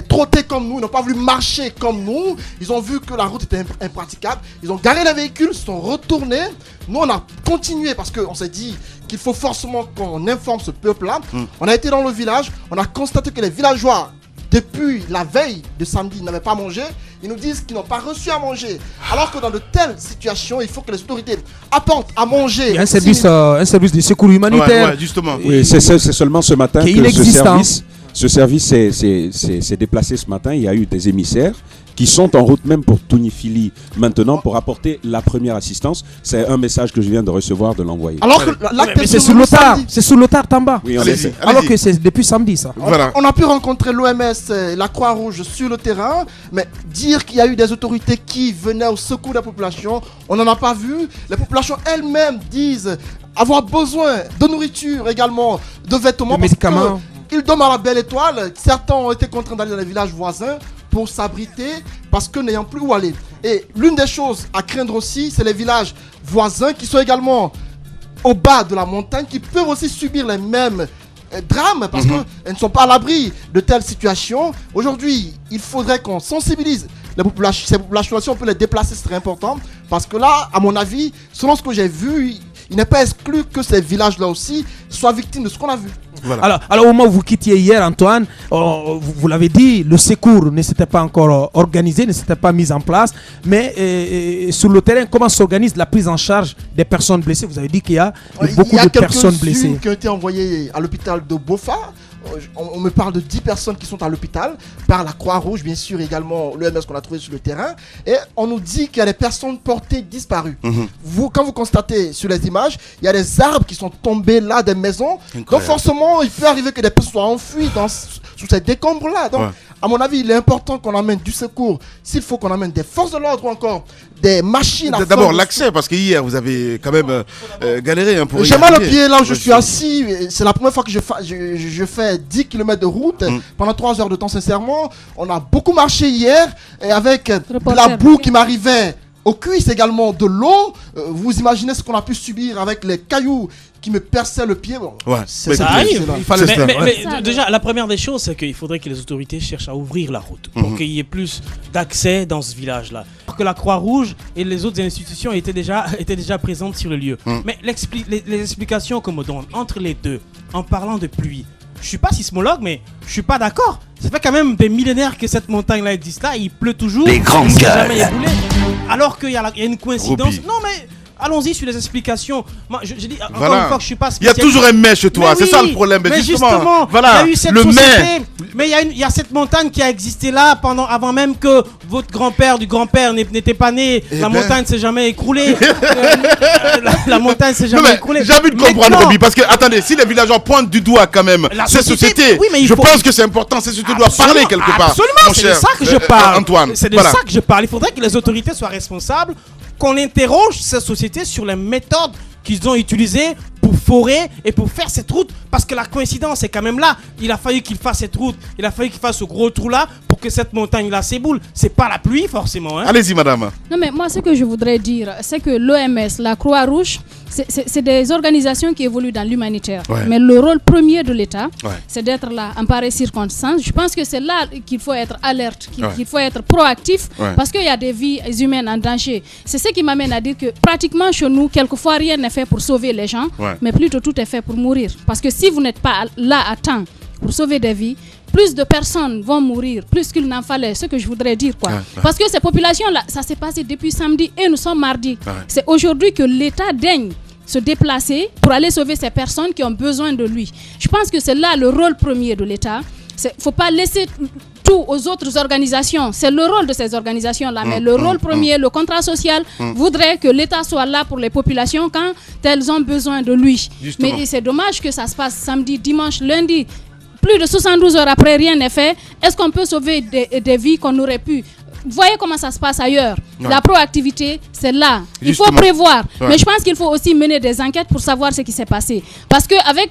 trotter comme nous, ils n'ont pas voulu marcher comme nous. Ils ont vu que la route était impraticable. Ils ont garé les véhicules, se sont retournés. Nous, on a continué parce qu'on s'est dit qu'il faut forcément qu'on informe ce peuple-là. On a été dans le village, on a constaté que les villageois, depuis la veille de samedi, n'avaient pas mangé. Ils nous disent qu'ils n'ont pas reçu à manger. Alors que dans de telles situations, il faut que les autorités apportent à manger. Il y a un service de secours humanitaire. Justement. Oui, c'est seulement ce matin que ce service s'est déplacé ce matin. Il y a eu des émissaires qui sont en route même pour Tunifili maintenant pour apporter la première assistance. C'est un message que je viens de recevoir de l'envoyé. Alors que c'est sous l'otard, c'est sous l'otard Tamba. Oui, alors que c'est depuis samedi ça. On a pu rencontrer l'OMS, la Croix-Rouge sur le terrain, mais dire qu'il y a eu des autorités qui venaient au secours de la population, on n'en a pas vu. Les populations elles-mêmes disent avoir besoin de nourriture également, de vêtements, de médicaments. Ils dorment à la belle étoile. Certains ont été contraints d'aller dans les villages voisins pour s'abriter parce que n'ayant plus où aller. Et l'une des choses à craindre aussi, c'est les villages voisins qui sont également au bas de la montagne, qui peuvent aussi subir les mêmes drames parce qu'elles ne sont pas à l'abri de telles situations. Aujourd'hui, il faudrait qu'on sensibilise ces populations, on peut les déplacer, c'est très important. Parce que là, à mon avis, selon ce que j'ai vu, il n'est pas exclu que ces villages-là aussi soient victimes de ce qu'on a vu. Voilà. Alors, au moment où vous quittiez hier, Antoine, vous l'avez dit, le secours ne s'était pas encore organisé, ne s'était pas mis en place. Mais sur le terrain, comment s'organise la prise en charge des personnes blessées? Vous avez dit qu'il y a beaucoup de personnes blessées. Il y a quelques-unes qui ont été envoyées à l'hôpital de Bofa. On me parle de 10 personnes qui sont à l'hôpital par la Croix-Rouge, bien sûr, également l'OMS qu'on a trouvé sur le terrain. Et on nous dit qu'il y a des personnes portées disparues. Quand vous constatez sur les images, il y a des arbres qui sont tombés là, des maisons. Incroyable. Donc forcément, il peut arriver que des personnes soient enfuies sous ces décombres-là. Donc, à mon avis, il est important qu'on amène du secours. S'il faut qu'on amène des forces de l'ordre ou encore des machines à d'abord l'accès, parce que hier vous avez quand même galéré pour j'ai mal au pied là où je suis assis. C'est la première fois que je fais 10 km de route pendant 3 heures de temps. Sincèrement, on a beaucoup marché hier et avec de la boue qui m'arrivait aux cuisses, également de l'eau. Vous imaginez ce qu'on a pu subir avec les cailloux qui me perçaient le pied. Bon, ça arrive. Mais déjà, la première des choses, c'est qu'il faudrait que les autorités cherchent à ouvrir la route pour qu'il y ait plus d'accès dans ce village-là. Pour que la Croix-Rouge et les autres institutions étaient déjà présentes sur le lieu. Mais les explications qu'on me donne entre les deux, en parlant de pluie, je suis pas sismologue, mais je suis pas d'accord. Ça fait quand même des millénaires que cette montagne-là existe là, il pleut toujours. Les grandes gueules. Alors qu'il y a une coïncidence. Ruby. Non mais allons-y sur les explications. Moi, je dis encore une fois que je suis pas spécialiste. Il y a toujours un mais chez toi, c'est ça le problème. Mais justement, voilà, il y a eu cette société, mais il y a cette montagne qui a existé là avant même que votre grand-père du grand-père n'était pas né. La montagne s'est jamais écroulée. La montagne s'est jamais écroulée. J'ai envie de comprendre, Roby, parce que attendez, si les villageois pointent du doigt quand même ces sociétés, je pense que c'est important. Ces sociétés doivent parler quelque part. Absolument, c'est de ça que je parle. Antoine, c'est de ça que je parle. Il faudrait que les autorités soient responsables, qu'on interroge ces sociétés sur les méthodes qu'ils ont utilisées pour forer et pour faire cette route, parce que la coïncidence est quand même là. Il a fallu qu'il fasse cette route, il a fallu qu'il fasse ce gros trou là pour que cette montagne là s'éboule. C'est pas la pluie forcément. Allez-y madame. Non mais moi ce que je voudrais dire, c'est que l'OMS, la Croix-Rouge, c'est des organisations qui évoluent dans l'humanitaire. Mais le rôle premier de l'État, c'est d'être là en pareille circonstance. Je pense que c'est là qu'il faut être alerte, qu'il faut être proactif, parce qu'il y a des vies humaines en danger. C'est ce qui m'amène à dire que pratiquement chez nous, quelquefois rien n'est fait pour sauver les gens, mais plutôt tout est fait pour mourir. Parce que si vous n'êtes pas là à temps pour sauver des vies, plus de personnes vont mourir, plus qu'il n'en fallait, ce que je voudrais dire. Parce que ces populations-là, ça s'est passé depuis samedi et nous sommes mardi. C'est aujourd'hui que l'État daigne se déplacer pour aller sauver ces personnes qui ont besoin de lui. Je pense que c'est là le rôle premier de l'État. Il ne faut pas laisser tout aux autres organisations. C'est le rôle de ces organisations-là. Mais le rôle premier, le contrat social, voudrait que l'État soit là pour les populations quand elles ont besoin de lui. Justement. Mais c'est dommage que ça se passe samedi, dimanche, lundi. Plus de 72 heures après, rien n'est fait. Est-ce qu'on peut sauver des vies qu'on aurait pu? Voyez comment ça se passe ailleurs. La proactivité, c'est là. Il faut prévoir. Mais je pense qu'il faut aussi mener des enquêtes pour savoir ce qui s'est passé. Parce qu'avec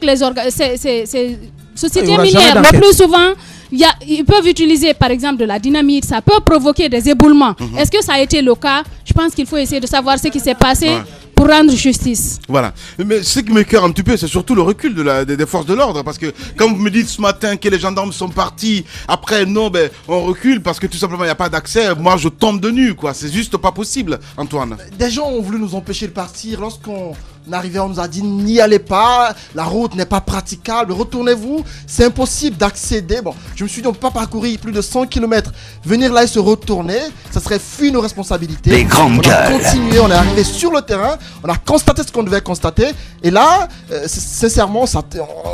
ces sociétés minières, le plus souvent, ils peuvent utiliser par exemple de la dynamite. Ça peut provoquer des éboulements. Est-ce que ça a été le cas? Je pense qu'il faut essayer de savoir ce qui s'est passé pour rendre justice. Voilà. Mais ce qui me cœur un petit peu, c'est surtout le recul des forces de l'ordre. Parce que quand vous me dites ce matin que les gendarmes sont partis, après non, on recule parce que tout simplement il n'y a pas d'accès. Moi je tombe de nu, quoi. C'est juste pas possible, Antoine. Des gens ont voulu nous empêcher de partir. Lorsqu'on arrivait, on nous a dit n'y allez pas, la route n'est pas praticable, retournez-vous, c'est impossible d'accéder. Bon, je me suis dit on ne peut pas parcourir plus de 100 km, venir là et se retourner, ça serait fuir nos responsabilités. Les grandes gueules. On a continué, on est arrivé sur le terrain, on a constaté ce qu'on devait constater, et là, sincèrement,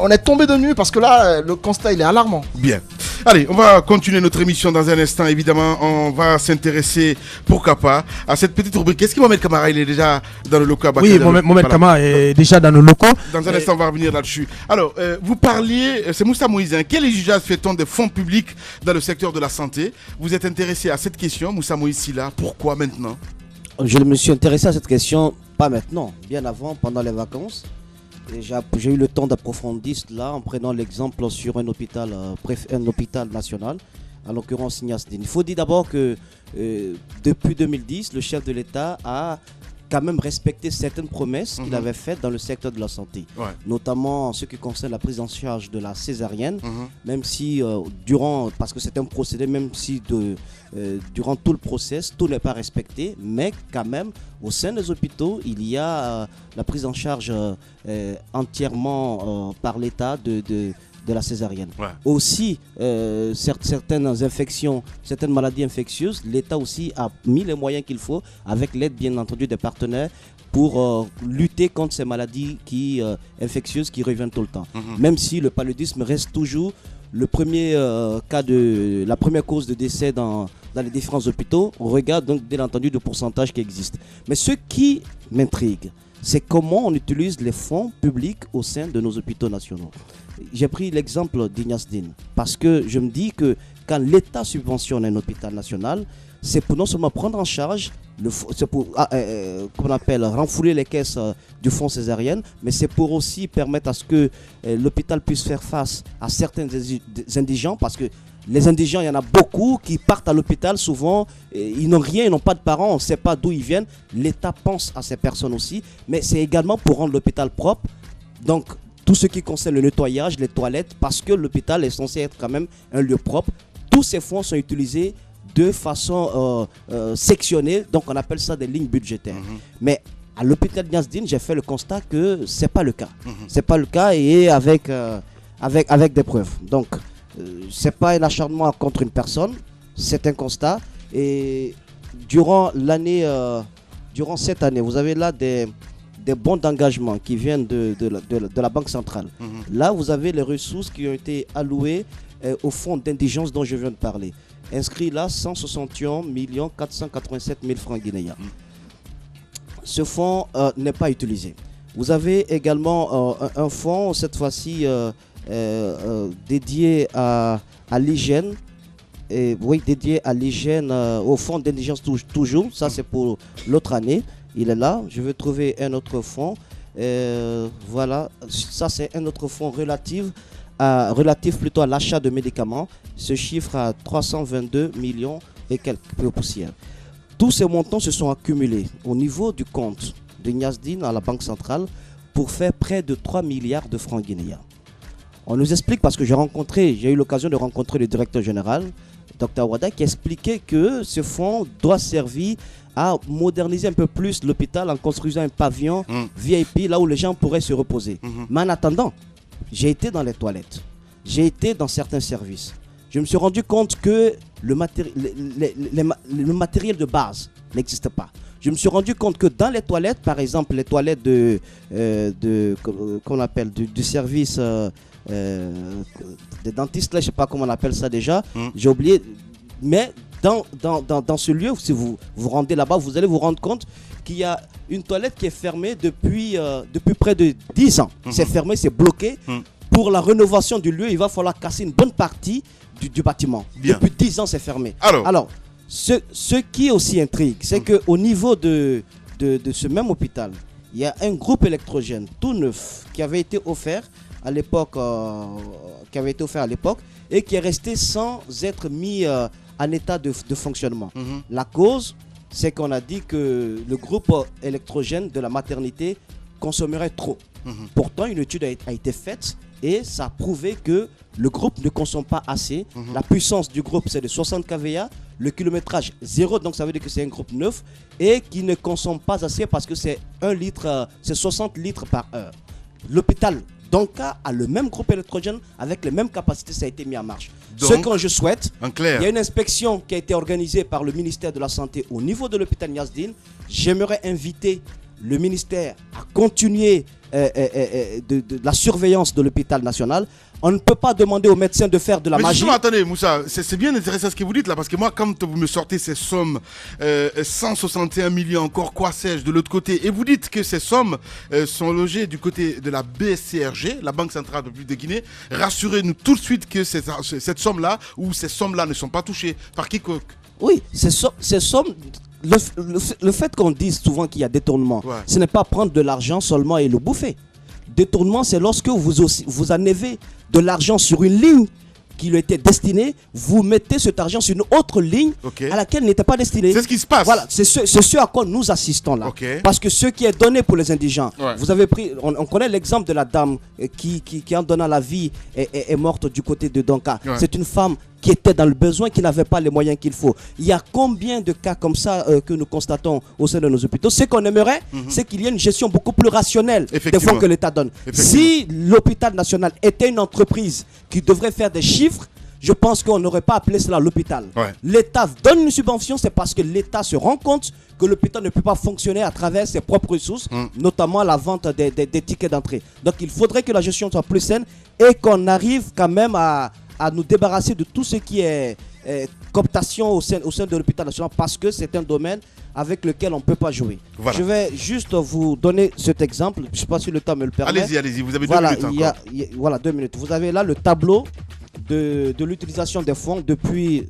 on est tombé de nu parce que là, le constat il est alarmant. Bien. Allez, on va continuer notre émission dans un instant. Évidemment, on va s'intéresser, pourquoi pas, à cette petite rubrique. Est-ce que Mohamed Kamara, il est déjà dans le local? Oui, Mohamed Kamara est déjà dans nos locaux. Dans un instant, on va revenir là-dessus. Alors, vous parliez, c'est Moussa Moïse, quel usage fait-on des fonds publics dans le secteur de la santé? Vous êtes intéressé à cette question, Moussa Moïse Silla. Pourquoi maintenant? Je me suis intéressé à cette question, pas maintenant, bien avant, pendant les vacances. J'ai eu le temps d'approfondir cela en prenant l'exemple sur un hôpital national, en l'occurrence Ignace Dine. Il faut dire d'abord que depuis 2010, le chef de l'État a quand même respecté certaines promesses qu'il avait faites dans le secteur de la santé, notamment en ce qui concerne la prise en charge de la césarienne, même si parce que c'est un procédé, même si durant tout le process, tout n'est pas respecté, mais quand même, au sein des hôpitaux, il y a la prise en charge entièrement par l'État de la césarienne. Aussi, certaines infections, certaines maladies infectieuses, l'État aussi a mis les moyens qu'il faut, avec l'aide bien entendu des partenaires, pour lutter contre ces maladies infectieuses qui reviennent tout le temps. Même si le paludisme reste toujours le premier la première cause de décès dans les différents hôpitaux, on regarde donc bien entendu le pourcentage qui existe. Mais ce qui m'intrigue, c'est comment on utilise les fonds publics au sein de nos hôpitaux nationaux. J'ai pris l'exemple d'Ignace Dine parce que je me dis que quand l'État subventionne un hôpital national, c'est pour non seulement prendre en charge, c'est pour qu'on appelle renflouer les caisses du fonds césarienne, mais c'est pour aussi permettre à ce que l'hôpital puisse faire face à certains indigents, parce que les indigents, il y en a beaucoup qui partent à l'hôpital, souvent ils n'ont rien, ils n'ont pas de parents, on ne sait pas d'où ils viennent. L'État pense à ces personnes aussi, mais c'est également pour rendre l'hôpital propre. Donc tout ce qui concerne le nettoyage, les toilettes, parce que l'hôpital est censé être quand même un lieu propre. Tous ces fonds sont utilisés de façon sectionnée, donc on appelle ça des lignes budgétaires. Mais à l'hôpital de Niasdine, j'ai fait le constat que c'est pas le cas. C'est pas le cas, et avec des preuves. Donc c'est pas un acharnement contre une personne, c'est un constat. Et durant cette année, vous avez là des bons d'engagement qui viennent de la Banque centrale. Là, vous avez les ressources qui ont été allouées au fonds d'indigence dont je viens de parler. Inscrit là, 161 487 000 francs guinéens. Ce fonds n'est pas utilisé. Vous avez également un fonds, cette fois-ci dédié à l'hygiène. Dédié à l'hygiène, au fonds d'indigence toujours. Ça, c'est pour l'autre année. Il est là. Je vais trouver un autre fonds. Voilà, ça c'est un autre fonds relatif plutôt à l'achat de médicaments. Ce chiffre à 322 millions et quelques poussières. Tous ces montants se sont accumulés au niveau du compte de Niasdine à la Banque centrale pour faire près de 3 milliards de francs guinéens. On nous explique, parce que j'ai eu l'occasion de rencontrer le directeur général, Dr Wada, qui expliquait que ce fonds doit servir à moderniser un peu plus l'hôpital en construisant un pavillon VIP là où les gens pourraient se reposer. Mais en attendant, j'ai été dans les toilettes, j'ai été dans certains services. Je me suis rendu compte que le matériel de base n'existe pas. Je me suis rendu compte que dans les toilettes, par exemple les toilettes qu'on appelle du service des dentistes, là, je ne sais pas comment on appelle ça déjà, j'ai oublié. Mais dans ce lieu, si vous vous rendez là-bas, vous allez vous rendre compte qu'il y a une toilette qui est fermée depuis près de 10 ans. C'est fermé, c'est bloqué. Pour la rénovation du lieu, il va falloir casser une bonne partie du bâtiment. Depuis 10 ans, c'est fermé. Alors ce qui aussi intrigue, c'est qu'au niveau de ce même hôpital, il y a un groupe électrogène tout neuf qui avait été offert à l'époque, et qui est resté sans être mis en état de fonctionnement. La cause, c'est qu'on a dit que le groupe électrogène de la maternité consommerait trop. Pourtant, une étude a été faite et ça a prouvé que le groupe ne consomme pas assez. La puissance du groupe, c'est de 60 kVA. Le kilométrage 0, donc ça veut dire que c'est un groupe neuf et qui ne consomme pas assez parce que c'est 60 litres par heure. L'hôpital Donka a le même groupe électrogène avec les mêmes capacités, ça a été mis en marche. Donc, ce que je souhaite, il y a une inspection qui a été organisée par le ministère de la Santé au niveau de l'hôpital Niasdine. J'aimerais inviter le ministère à continuer de la surveillance de l'hôpital national. On ne peut pas demander aux médecins de faire de la magie. Attendez, Moussa, c'est bien intéressant ce que vous dites là, parce que moi, quand vous me sortez ces sommes, 161 millions, encore quoi sais-je, de l'autre côté, et vous dites que ces sommes sont logées du côté de la BCRG, la Banque Centrale de Guinée, rassurez-nous tout de suite que cette somme-là, ou ces sommes-là ne sont pas touchées par quiconque. Oui, ces sommes... Le fait qu'on dise souvent qu'il y a détournement, ce n'est pas prendre de l'argent seulement et le bouffer. Détournement, c'est lorsque vous enlevez de l'argent sur une ligne qui lui était destiné, vous mettez cet argent sur une autre ligne à laquelle il n'était pas destiné. C'est ce qui se passe. Voilà, c'est ce à quoi nous assistons là. Parce que ce qui est donné pour les indigents, vous avez pris, on connaît l'exemple de la dame qui en donnant la vie est morte du côté de Donka. C'est une femme qui était dans le besoin, qui n'avait pas les moyens qu'il faut. Il y a combien de cas comme ça que nous constatons au sein de nos hôpitaux? Ce qu'on aimerait, c'est qu'il y ait une gestion beaucoup plus rationnelle des fonds que l'État donne. Si l'hôpital national était une entreprise qui devrait faire des chiffres, je pense qu'on n'aurait pas appelé cela l'hôpital. L'État donne une subvention, c'est parce que l'État se rend compte que l'hôpital ne peut pas fonctionner à travers ses propres ressources, notamment la vente des tickets d'entrée. Donc il faudrait que la gestion soit plus saine et qu'on arrive quand même à nous débarrasser de tout ce qui est cooptation au sein de l'hôpital national, parce que c'est un domaine avec lequel on ne peut pas jouer. Voilà. Je vais juste vous donner cet exemple, je ne sais pas si le temps me le permet. Allez-y, vous avez 2 minutes encore. Voilà, 2 minutes. Vous avez là le tableau de l'utilisation des fonds depuis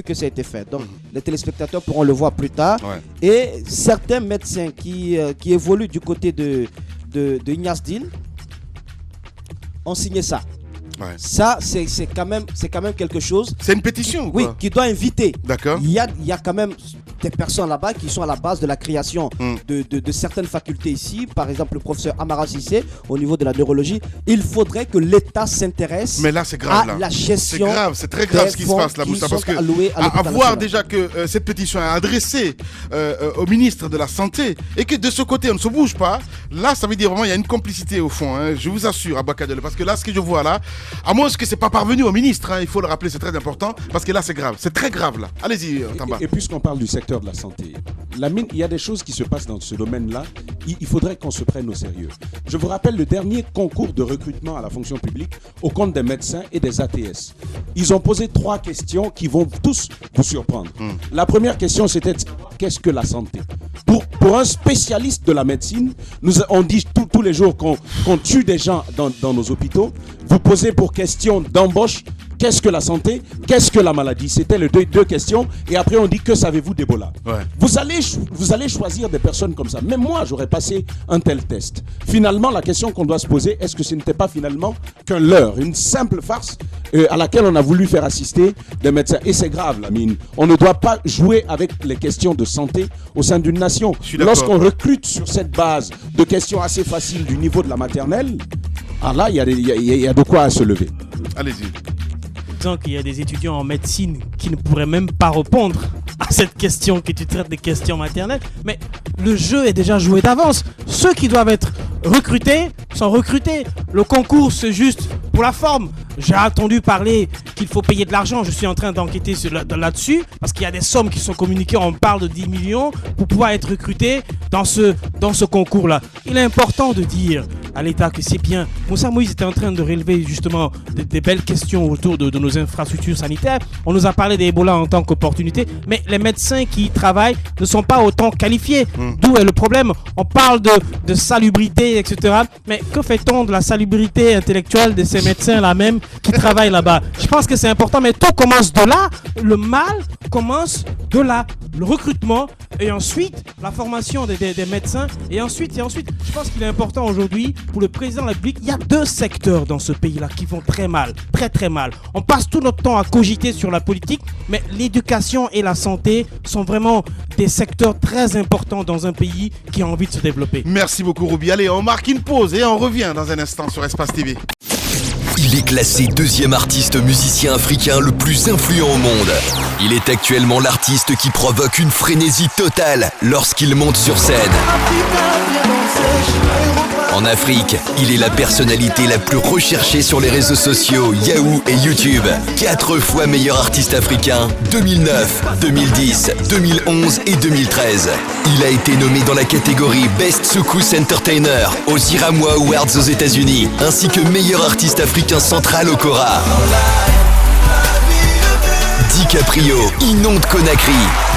que ça a été fait. Donc les téléspectateurs pourront le voir plus tard. Et certains médecins qui évoluent du côté de Ignace Dean ont signé ça. Ça, c'est quand même quelque chose. C'est une pétition ou quoi? Oui, qui doit inviter. D'accord. Il y a quand même des personnes là-bas qui sont à la base de la création de certaines facultés ici. Par exemple, le professeur Amara Sissé, au niveau de la neurologie. Il faudrait que l'État s'intéresse à la gestion. C'est grave, c'est très grave ce qui se passe là, Moussa. Parce que à voir déjà que cette pétition est adressée au ministre de la Santé et que de ce côté on ne se bouge pas, là ça veut dire vraiment il y a une complicité au fond. Je vous assure, Abakadele, parce que là ce que je vois là, à moins que c'est pas parvenu au ministre, il faut le rappeler, c'est très important, parce que là c'est grave, c'est très grave là. Allez-y, Tamba. Et puisqu'on parle du secteur de la santé, il y a des choses qui se passent dans ce domaine-là, il faudrait qu'on se prenne au sérieux. Je vous rappelle le dernier concours de recrutement à la fonction publique au compte des médecins et des ATS. Ils ont posé 3 questions qui vont tous vous surprendre. La première question, c'était qu'est-ce que la santé? Pour un spécialiste de la médecine, on dit tous les jours qu'on tue des gens dans nos hôpitaux. Vous posez pour question d'embauche, qu'est-ce que la santé? Qu'est-ce que la maladie? C'était les deux questions. Et après, on dit, que savez-vous d'Ebola? Vous allez choisir des personnes comme ça. Même moi, j'aurais passé un tel test. Finalement, la question qu'on doit se poser, est-ce que ce n'était pas finalement qu'un leurre, une simple farce à laquelle on a voulu faire assister des médecins? Et c'est grave, Lamine. On ne doit pas jouer avec les questions de santé au sein d'une nation. Lorsqu'on recrute sur cette base de questions assez faciles du niveau de la maternelle, là, il y a de quoi se lever. Allez-y. Tant qu'il y a des étudiants en médecine qui ne pourraient même pas répondre à cette question, que tu traites des questions maternelles, mais le jeu est déjà joué d'avance. Ceux qui doivent être recrutés sont recrutés. Le concours, c'est juste pour la forme. J'ai entendu parler qu'il faut payer de l'argent. Je suis en train d'enquêter là-dessus parce qu'il y a des sommes qui sont communiquées. On parle de 10 millions pour pouvoir être recruté dans ce concours-là. Il est important de dire à l'État que c'est bien. Moussa Moïse était en train de relever justement des belles questions autour de nos infrastructures sanitaires. On nous a parlé d'Ebola en tant qu'opportunité, mais les médecins qui y travaillent ne sont pas autant qualifiés. D'où est le problème? On parle de salubrité, etc. Mais que fait-on de la salubrité intellectuelle de ces médecins-là même qui travaillent là-bas? Je pense que c'est important, mais tout commence de là. Le mal commence de là. Le recrutement et ensuite la formation des médecins et ensuite. Je pense qu'il est important aujourd'hui pour le président de la République. Il y a 2 secteurs dans ce pays-là qui vont très mal, très très mal. On passe tout notre temps à cogiter sur la politique, mais l'éducation et la santé sont vraiment des secteurs très importants dans un pays qui a envie de se développer. Merci beaucoup, Ruby. Allez, on marque une pause et on revient dans un instant sur Espace TV. Il est classé 2e artiste musicien africain le plus influent au monde. Il est actuellement l'artiste qui provoque une frénésie totale lorsqu'il monte sur scène. En Afrique, il est la personnalité la plus recherchée sur les réseaux sociaux Yahoo et YouTube. 4 fois meilleur artiste africain, 2009, 2010, 2011 et 2013. Il a été nommé dans la catégorie Best Soukous Entertainer aux Iramwa Awards aux États-Unis, ainsi que meilleur artiste africain central au Cora. DiCaprio inonde Conakry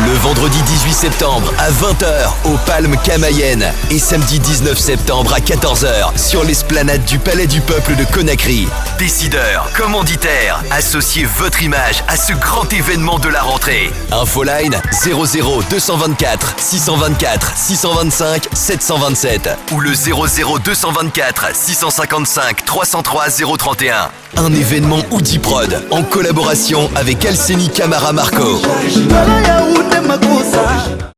le vendredi 18 septembre à 20h au Palme Camayen et samedi 19 septembre à 14h sur l'esplanade du Palais du Peuple de Conakry. Décideurs, commanditaires, associez votre image à ce grand événement de la rentrée. Infoline 00 224 624 625 727 ou le 00 224 655 303 031. Un événement Oudiprod en collaboration avec Alceni Camara Marco.